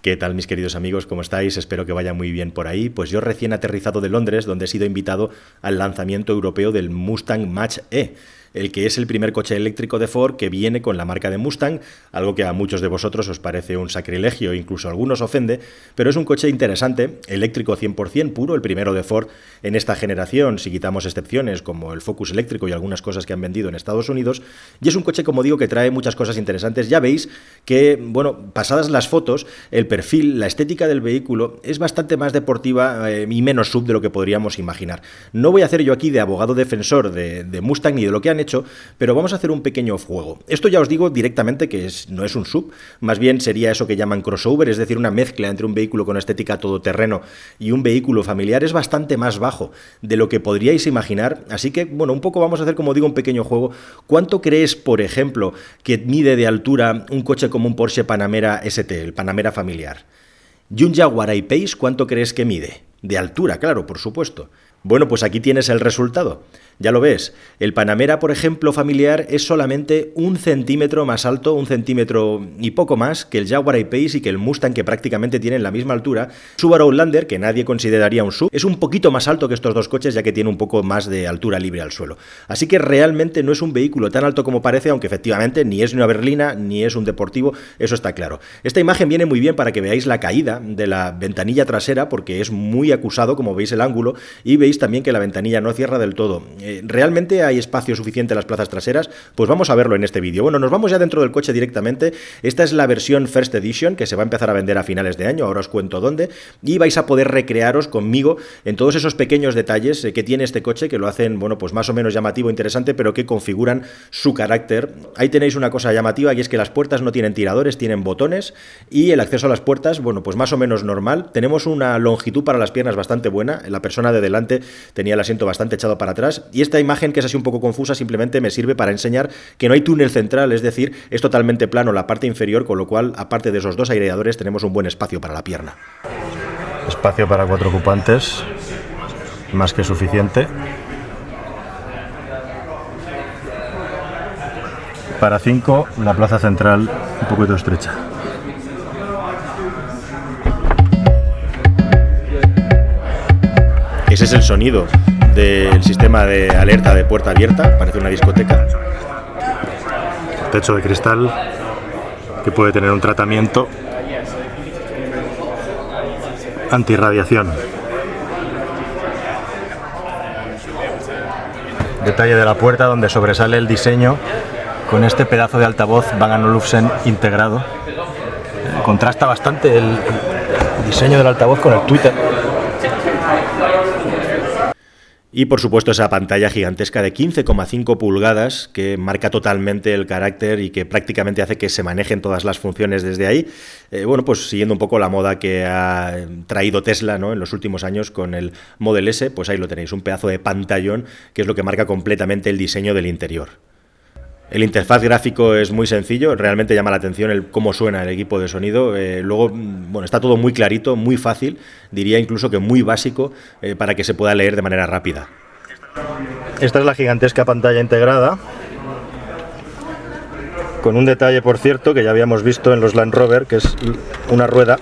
¿Qué tal, mis queridos amigos? ¿Cómo estáis? Espero que vaya muy bien por ahí. Pues yo recién aterrizado de Londres, donde he sido invitado al lanzamiento europeo del Mustang Mach-E, el que es el primer coche eléctrico de Ford que viene con la marca de Mustang, algo que a muchos de vosotros os parece un sacrilegio, incluso a algunos ofende, pero es un coche interesante, eléctrico 100% puro, el primero de Ford en esta generación, si quitamos excepciones como el Focus eléctrico y algunas cosas que han vendido en Estados Unidos, y es un coche, como digo, que trae muchas cosas interesantes. Ya veis que, bueno, pasadas las fotos, el perfil, la estética del vehículo es bastante más deportiva y menos sub de lo que podríamos imaginar. No voy a hacer yo aquí de abogado defensor de Mustang ni de lo que han hecho, pero vamos a hacer un pequeño juego. Esto ya os digo directamente que no es un sub, más bien sería eso que llaman crossover, es decir, una mezcla entre un vehículo con estética todoterreno y un vehículo familiar. Es bastante más bajo de lo que podríais imaginar, así que, bueno, un poco vamos a hacer, como digo, un pequeño juego. ¿Cuánto crees, por ejemplo, que mide de altura un coche como un Porsche Panamera ST, el Panamera familiar? ¿Y un Jaguar I-Pace cuánto crees que mide? De altura, claro, por supuesto. Bueno, pues aquí tienes el resultado. Ya lo ves, el Panamera, por ejemplo, familiar es solamente 1 centímetro más alto, 1 centímetro y poco más que el Jaguar I-Pace y que el Mustang, que prácticamente tienen la misma altura. Subaru Outlander, que nadie consideraría un sub, es un poquito más alto que estos dos coches, ya que tiene un poco más de altura libre al suelo. Así que realmente no es un vehículo tan alto como parece, aunque efectivamente ni es una berlina, ni es un deportivo, eso está claro. Esta imagen viene muy bien para que veáis la caída de la ventanilla trasera, porque es muy acusado, como veis el ángulo, y veis también que la ventanilla no cierra del todo. ¿Realmente hay espacio suficiente en las plazas traseras? Pues vamos a verlo en este vídeo. Bueno, nos vamos ya dentro del coche directamente. Esta es la versión First Edition, que se va a empezar a vender a finales de año, ahora os cuento dónde, y vais a poder recrearos conmigo en todos esos pequeños detalles que tiene este coche, que lo hacen, bueno, pues más o menos llamativo, interesante, pero que configuran su carácter. Ahí tenéis una cosa llamativa, y es que las puertas no tienen tiradores, tienen botones, y el acceso a las puertas, bueno, pues más o menos normal. Tenemos una longitud para las piernas bastante buena, la persona de delante tenía el asiento bastante echado para atrás, y esta imagen, que es así un poco confusa, simplemente me sirve para enseñar que no hay túnel central, es decir, es totalmente plano la parte inferior, con lo cual, aparte de esos dos aireadores, tenemos un buen espacio para la pierna. Espacio para 4 ocupantes, más que suficiente. Para 5, la plaza central un poquito estrecha. Ese es el sonido del sistema de alerta de puerta abierta, parece una discoteca. Techo de cristal que puede tener un tratamiento antirradiación. Detalle de la puerta donde sobresale el diseño con este pedazo de altavoz Bang & Olufsen integrado. Contrasta bastante el diseño del altavoz con el Twitter. Y por supuesto esa pantalla gigantesca de 15,5 pulgadas que marca totalmente el carácter y que prácticamente hace que se manejen todas las funciones desde ahí. Bueno, pues siguiendo un poco la moda que ha traído Tesla, ¿no?, en los últimos años con el Model S, pues ahí lo tenéis, un pedazo de pantallón que es lo que marca completamente el diseño del interior. El interfaz gráfico es muy sencillo, realmente llama la atención cómo suena el equipo de sonido. Luego, bueno, está todo muy clarito, muy fácil, diría incluso que muy básico para que se pueda leer de manera rápida. Esta es la gigantesca pantalla integrada, con un detalle, por cierto, que ya habíamos visto en los Land Rover, que es una rueda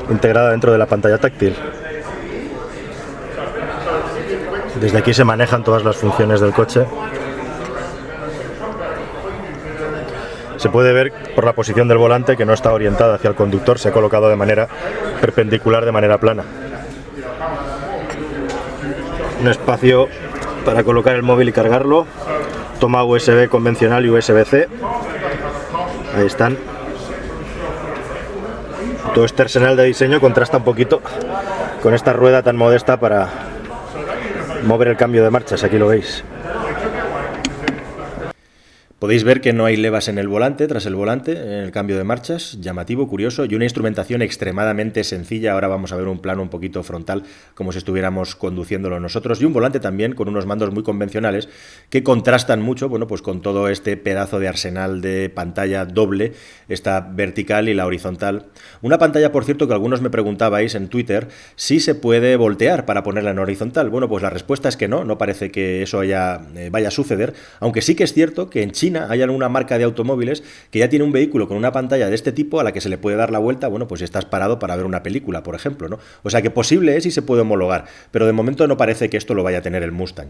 integrada dentro de la pantalla táctil. Desde aquí se manejan todas las funciones del coche. Se puede ver por la posición del volante que no está orientada hacia el conductor, se ha colocado de manera perpendicular, de manera plana. Un espacio para colocar el móvil y cargarlo. Toma USB convencional y USB-C. Ahí están. Todo este arsenal de diseño contrasta un poquito con esta rueda tan modesta para mover el cambio de marchas, aquí lo veis. Podéis ver que no hay levas en el volante, tras el volante, en el cambio de marchas, llamativo, curioso, y una instrumentación extremadamente sencilla. Ahora vamos a ver un plano un poquito frontal, como si estuviéramos conduciéndolo nosotros, y un volante también con unos mandos muy convencionales que contrastan mucho, bueno, pues con todo este pedazo de arsenal de pantalla doble, esta vertical y la horizontal. Una pantalla, por cierto, que algunos me preguntabais en Twitter si se puede voltear para ponerla en horizontal. Bueno, pues la respuesta es que no parece que eso vaya a suceder, aunque sí que es cierto que en China China hay alguna marca de automóviles que ya tiene un vehículo con una pantalla de este tipo a la que se le puede dar la vuelta, bueno, pues si estás parado para ver una película, por ejemplo, ¿no? O sea que posible es y se puede homologar, pero de momento no parece que esto lo vaya a tener el Mustang.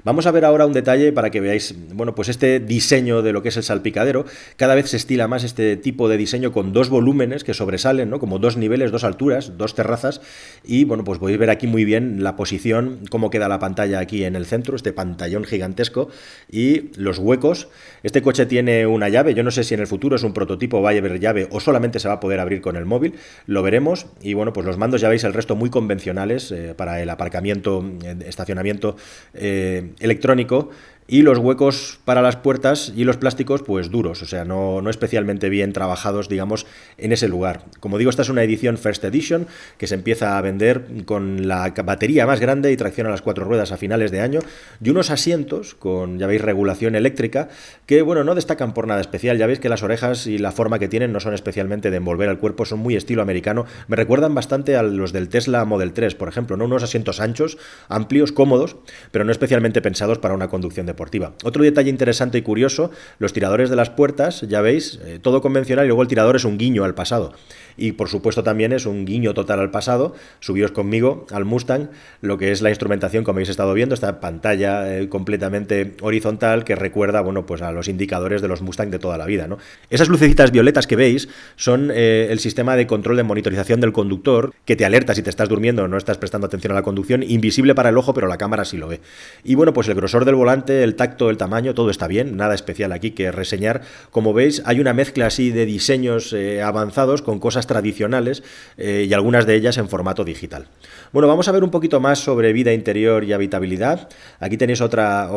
Vamos a ver ahora un detalle para que veáis, bueno, pues este diseño de lo que es el salpicadero. Cada vez se estila más este tipo de diseño con dos volúmenes que sobresalen, ¿no? Como dos niveles, dos alturas, dos terrazas, y bueno, pues podéis ver aquí muy bien la posición, cómo queda la pantalla aquí en el centro, este pantallón gigantesco, y los huecos. Este coche tiene una llave, yo no sé si en el futuro es un prototipo, va a haber llave o solamente se va a poder abrir con el móvil, lo veremos. Y bueno, pues los mandos ya veis el resto muy convencionales para el aparcamiento, estacionamiento electrónico, y los huecos para las puertas y los plásticos pues duros, o sea, no especialmente bien trabajados, digamos, en ese lugar. Como digo, esta es una edición First Edition que se empieza a vender con la batería más grande y tracción a las 4 ruedas a finales de año, y unos asientos con, ya veis, regulación eléctrica que, bueno, no destacan por nada especial. Ya veis que las orejas y la forma que tienen no son especialmente de envolver al cuerpo, son muy estilo americano, me recuerdan bastante a los del Tesla Model 3, por ejemplo, ¿no? Unos asientos anchos, amplios, cómodos, pero no especialmente pensados para una conducción deportiva. Otro detalle interesante y curioso, los tiradores de las puertas, ya veis, todo convencional, y luego el tirador es un guiño al pasado. Y por supuesto también es un guiño total al pasado. Subíos conmigo al Mustang, lo que es la instrumentación, como habéis estado viendo, esta pantalla completamente horizontal que recuerda, bueno, pues a los indicadores de los Mustang de toda la vida, ¿no? Esas lucecitas violetas que veis son el sistema de control de monitorización del conductor, que te alerta si te estás durmiendo o no estás prestando atención a la conducción, invisible para el ojo, pero la cámara sí lo ve. Y bueno, pues el grosor del volante, el tacto, el tamaño, todo está bien, nada especial aquí que reseñar. Como veis, hay una mezcla así de diseños avanzados con cosas tradicionales y algunas de ellas en formato digital. Bueno, vamos a ver un poquito más sobre vida interior y habitabilidad. Aquí tenéis otra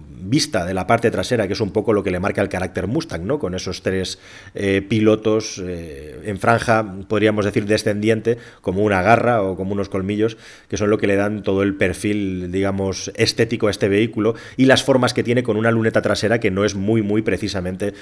vista de la parte trasera, que es un poco lo que le marca el carácter Mustang, ¿no? Con esos tres pilotos en franja, podríamos decir descendiente, como una garra o como unos colmillos, que son lo que le dan todo el perfil, digamos, estético a este vehículo, y las formas que tiene con una luneta trasera que no es muy precisamente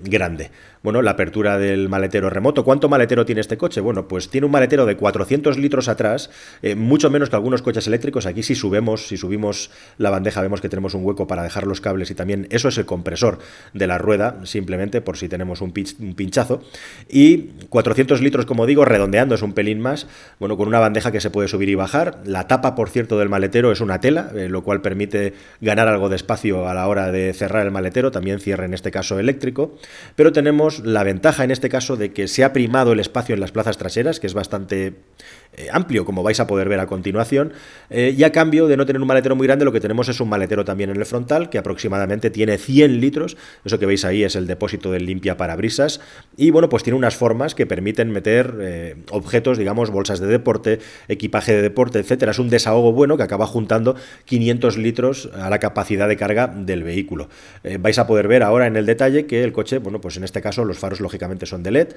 grande. Bueno, la apertura del maletero remoto. ¿Cuánto maletero tiene este coche? Bueno, pues tiene un maletero de 400 litros atrás, mucho menos que algunos coches eléctricos. Aquí si subimos la bandeja vemos que tenemos un hueco para dejar los cables, y también eso es el compresor de la rueda, simplemente por si tenemos un pinchazo. Y 400 litros, como digo, redondeando es un pelín más, bueno, con una bandeja que se puede subir y bajar. La tapa, por cierto, del maletero es una tela, lo cual permite ganar algo de espacio a la hora de cerrar el maletero, también cierre en este caso eléctrico, pero tenemos la ventaja en este caso de que se ha primado el espacio en las plazas traseras, que es bastante amplio, como vais a poder ver a continuación, y a cambio de no tener un maletero muy grande, lo que tenemos es un maletero también en el frontal, que aproximadamente tiene 100 litros, eso que veis ahí es el depósito del limpiaparabrisas, y bueno, pues tiene unas formas que permiten meter objetos, digamos, bolsas de deporte, equipaje de deporte, etcétera. Es un desahogo bueno que acaba juntando 500 litros a la capacidad de carga del vehículo. Vais a poder ver ahora en el detalle que el coche, bueno, pues en este caso los faros lógicamente son de LED,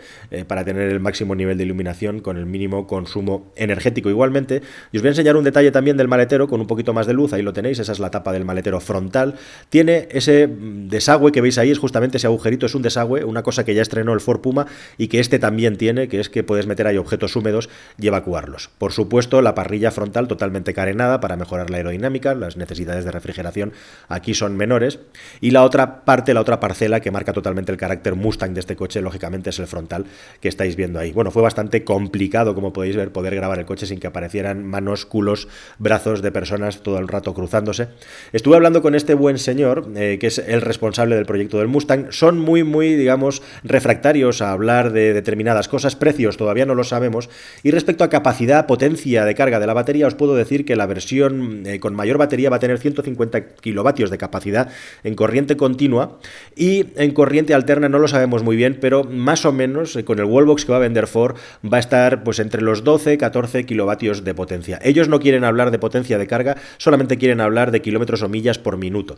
para tener el máximo nivel de iluminación con el mínimo consumo energético igualmente. Y os voy a enseñar un detalle también del maletero con un poquito más de luz, ahí lo tenéis, esa es la tapa del maletero frontal. Tiene ese desagüe que veis ahí, es justamente ese agujerito, es un desagüe, una cosa que ya estrenó el Ford Puma y que este también tiene, que es que puedes meter ahí objetos húmedos y evacuarlos. Por supuesto, la parrilla frontal totalmente carenada para mejorar la aerodinámica, las necesidades de refrigeración aquí son menores, y la otra parte, la otra parcela que marca totalmente el carácter Mustang de este coche, lógicamente es el frontal que estáis viendo ahí. Bueno, fue bastante complicado, como podéis ver, poder grabar el coche sin que aparecieran manos, culos, brazos de personas todo el rato cruzándose. Estuve hablando con este buen señor, que es el responsable del proyecto del Mustang. Son muy, digamos, refractarios a hablar de determinadas cosas. Precios todavía no lo sabemos, y respecto a capacidad, potencia de carga de la batería, os puedo decir que la versión con mayor batería va a tener 150 kilovatios de capacidad en corriente continua, y en corriente alterna no lo sabemos muy bien, pero más o menos con el wallbox que va a vender Ford va a estar pues entre los 12-14 kilovatios de potencia. Ellos no quieren hablar de potencia de carga, solamente quieren hablar de kilómetros o millas por minuto.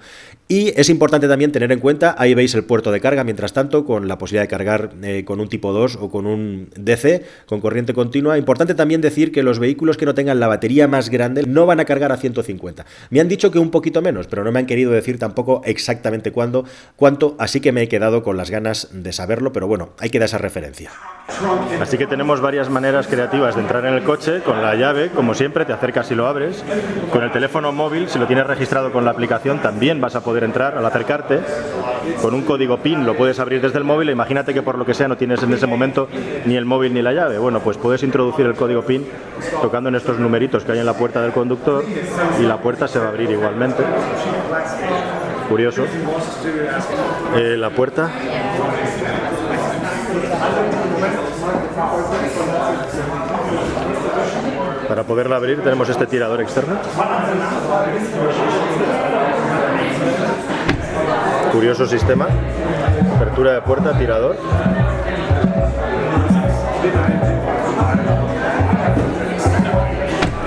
Y es importante también tener en cuenta, ahí veis el puerto de carga, mientras tanto, con la posibilidad de cargar con un tipo 2 o con un DC, con corriente continua. Importante también decir que los vehículos que no tengan la batería más grande no van a cargar a 150. Me han dicho que un poquito menos, pero no me han querido decir tampoco exactamente cuánto, así que me he quedado con las ganas de saberlo, pero bueno, hay que dar esa referencia. Así que tenemos varias maneras creativas de entrar en el coche con la llave, como siempre, te acercas y lo abres. Con el teléfono móvil, si lo tienes registrado con la aplicación, también vas a poder entrar al acercarte. Con un código PIN lo puedes abrir desde el móvil. Imagínate que por lo que sea no tienes en ese momento ni el móvil ni la llave. Bueno, pues puedes introducir el código PIN tocando en estos numeritos que hay en la puerta del conductor y la puerta se va a abrir igualmente. Curioso. La puerta. Para poderla abrir tenemos este tirador externo. Curioso sistema. Apertura de puerta, tirador.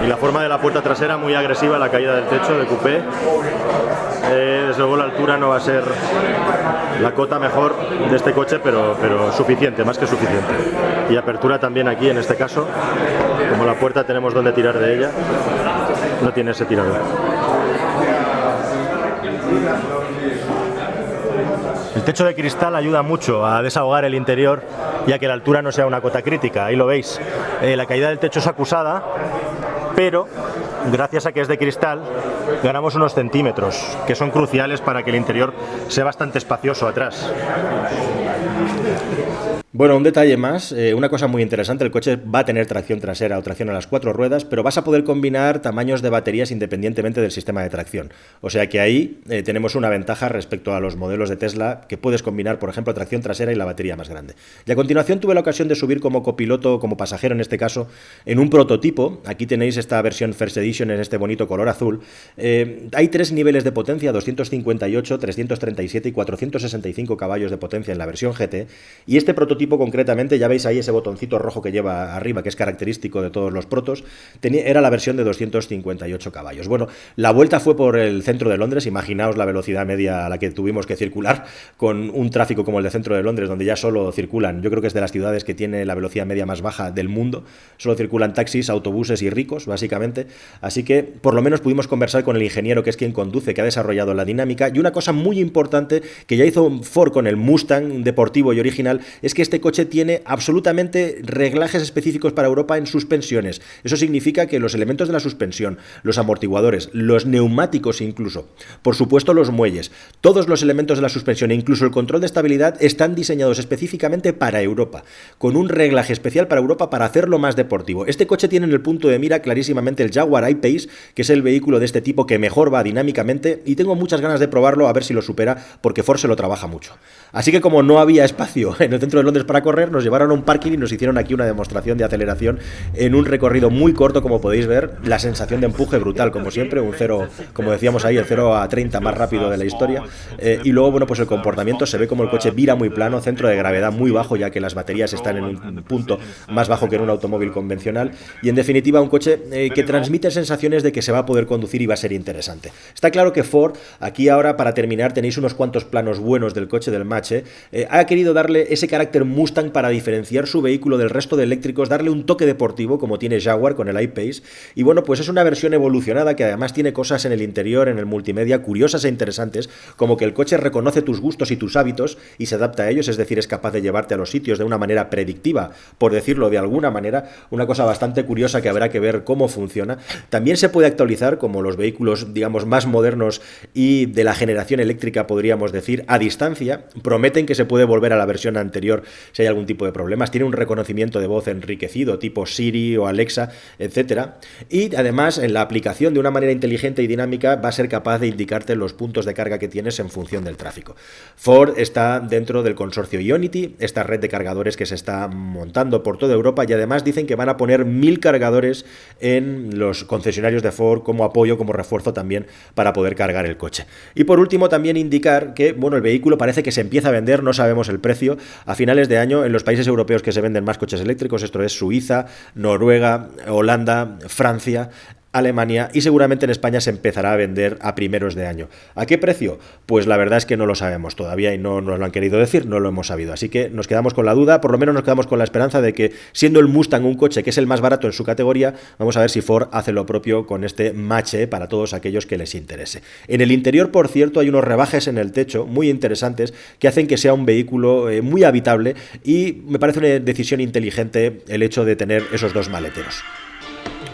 Y la forma de la puerta trasera muy agresiva, la caída del techo de coupé. Desde luego la altura no va a ser la cota mejor de este coche, pero suficiente, más que suficiente. Y apertura también aquí en este caso, como la puerta tenemos donde tirar de ella, no tiene ese tirador. El techo de cristal ayuda mucho a desahogar el interior y a que la altura no sea una cota crítica, ahí lo veis. La caída del techo es acusada, pero gracias a que es de cristal ganamos unos centímetros que son cruciales para que el interior sea bastante espacioso atrás. Bueno, un detalle más, una cosa muy interesante, el coche va a tener tracción trasera o tracción a las 4 ruedas, pero vas a poder combinar tamaños de baterías independientemente del sistema de tracción. O sea que ahí tenemos una ventaja respecto a los modelos de Tesla, que puedes combinar, por ejemplo, tracción trasera y la batería más grande. Y a continuación tuve la ocasión de subir como copiloto, como pasajero en este caso, en un prototipo. Aquí tenéis esta versión First Edition en este bonito color azul. Hay 3 niveles de potencia, 258, 337 y 465 caballos de potencia en la versión GT, y este prototipo concretamente, ya veis ahí ese botoncito rojo que lleva arriba, que es característico de todos los protos, era la versión de 258 caballos. Bueno, la vuelta fue por el centro de Londres, imaginaos la velocidad media a la que tuvimos que circular, con un tráfico como el de centro de Londres, donde ya solo circulan, yo creo que es de las ciudades que tiene la velocidad media más baja del mundo, solo circulan taxis, autobuses y ricos, básicamente, así que por lo menos pudimos conversar con el ingeniero, que es quien conduce, que ha desarrollado la dinámica, y una cosa muy importante que ya hizo Ford con el Mustang deportivo y original, es que este coche tiene absolutamente reglajes específicos para Europa en suspensiones. Eso significa que los elementos de la suspensión, los amortiguadores, los neumáticos incluso, por supuesto los muelles, todos los elementos de la suspensión e incluso el control de estabilidad están diseñados específicamente para Europa, con un reglaje especial para Europa para hacerlo más deportivo. Este coche tiene en el punto de mira clarísimamente el Jaguar I-Pace, que es el vehículo de este tipo que mejor va dinámicamente, y tengo muchas ganas de probarlo a ver si lo supera, porque Ford se lo trabaja mucho. Así que como no había espacio en el centro de Londres para correr, nos llevaron a un parking y nos hicieron aquí una demostración de aceleración en un recorrido muy corto, como podéis ver, la sensación de empuje brutal, como siempre, un 0, como decíamos ahí, el 0 a 30 más rápido de la historia, y luego, bueno, pues el comportamiento, se ve como el coche vira muy plano, centro de gravedad muy bajo, ya que las baterías están en un punto más bajo que en un automóvil convencional, y en definitiva un coche que transmite sensaciones de que se va a poder conducir y va a ser interesante. Está claro que Ford, aquí ahora para terminar tenéis unos cuantos planos buenos del coche del Mach, ha querido darle ese carácter Mustang para diferenciar su vehículo del resto de eléctricos, darle un toque deportivo como tiene Jaguar con el I-Pace, y bueno, pues es una versión evolucionada que además tiene cosas en el interior, en el multimedia, curiosas e interesantes, como que el coche reconoce tus gustos y tus hábitos y se adapta a ellos, es decir, es capaz de llevarte a los sitios de una manera predictiva, por decirlo de alguna manera, una cosa bastante curiosa que habrá que ver cómo funciona. También se puede actualizar, como los vehículos, digamos, más modernos y de la generación eléctrica, podríamos decir, a distancia. Prometen que se puede volver a la versión anterior si hay algún tipo de problemas. Tiene un reconocimiento de voz enriquecido, tipo Siri o Alexa, etcétera. Y además, en la aplicación, de una manera inteligente y dinámica, va a ser capaz de indicarte los puntos de carga que tienes en función del tráfico. Ford está dentro del consorcio Ionity, esta red de cargadores que se está montando por toda Europa, y además dicen que van a poner 1000 cargadores en los concesionarios de Ford como apoyo, como refuerzo también para poder cargar el coche. Y por último, también indicar que, bueno, el vehículo parece que se empieza a vender, no sabemos el precio, a finales de año en los países europeos que se venden más coches eléctricos, esto es Suiza, Noruega, Holanda, Francia. Alemania y seguramente en España se empezará a vender a primeros de año. ¿A qué precio? Pues la verdad es que no lo sabemos todavía y no nos lo han querido decir, no lo hemos sabido. Así que nos quedamos con la duda, por lo menos nos quedamos con la esperanza de que, siendo el Mustang un coche que es el más barato en su categoría, vamos a ver si Ford hace lo propio con este Mach-E para todos aquellos que les interese. En el interior, por cierto, hay unos rebajes en el techo muy interesantes que hacen que sea un vehículo muy habitable y me parece una decisión inteligente el hecho de tener esos dos maleteros.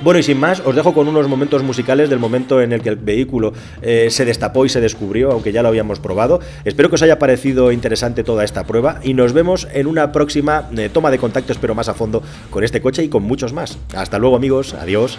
Bueno, y sin más, os dejo con unos momentos musicales del momento en el que el vehículo se destapó y se descubrió, aunque ya lo habíamos probado. Espero que os haya parecido interesante toda esta prueba y nos vemos en una próxima toma de contacto, espero más a fondo, con este coche y con muchos más. Hasta luego, amigos, adiós.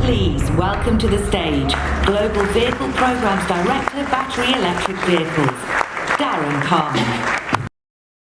Please welcome to the stage Global Vehicle Programs Director, Battery Electric Vehicles, Darren Carman.